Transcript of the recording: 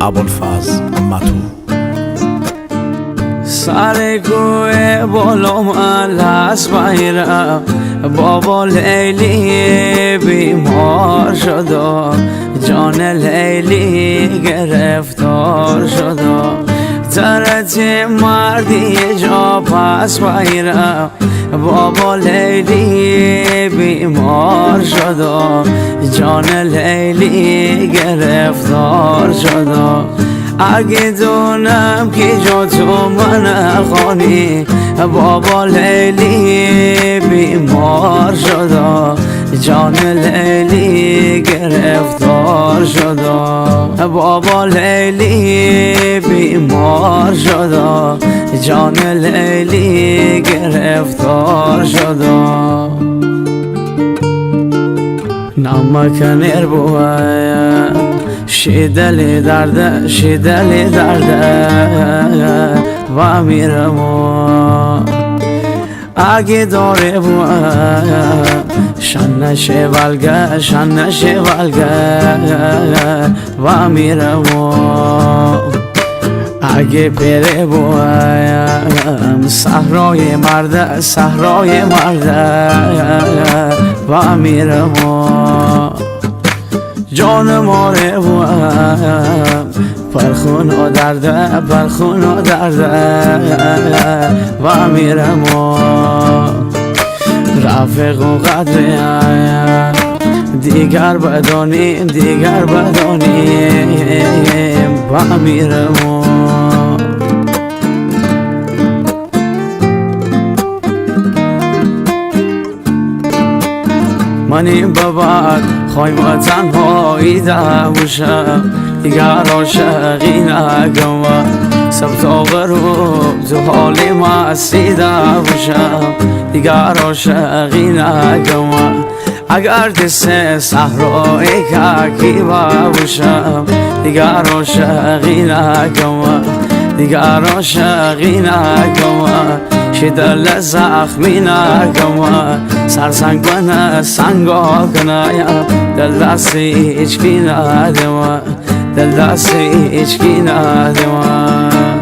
ابوالفضل متو. سر کوه بالا من هست بیرم، بابا لیلی بیمار شد، جان لیلی گرفتار شد. ترت مردی جا پس بیرم، بابا لیلی بیمار شد، جان لیلی گرفتار شد. اگه دونم که جا تو من خانی، بابا لیلی بیمار شد، جان لیلی گرفتار شد. بابا لیلی بیمار شد، جان لیلی گرفتار شد. نمک نربوه شدل درده، شدل درده و میرم. اگه داره شنشه ولگه، شنشه ولگه و میرم. اگه بره صحرای مرده، صحرای مرده و میرم. جان ماره پرخون و درده، پرخون و درده و میرم. رفیق و قدر دیگر بدانیم، دیگر بدانیم و میرم. من این ببر خواهیم و تنهایی دموشم، دیگر عاشقی نگم. سبتاق رو تو حالی مستی دموشم، دیگر عاشقی نگم. اگر دست صحرای ککی ببوشم، دیگر عاشقی نگم، دیگر عاشقی نگم. شدل زخمی نگم، سرسنگ بنه سنگا کنایم، دل دستی اچکی ندم، دل دستی اچکی ندم.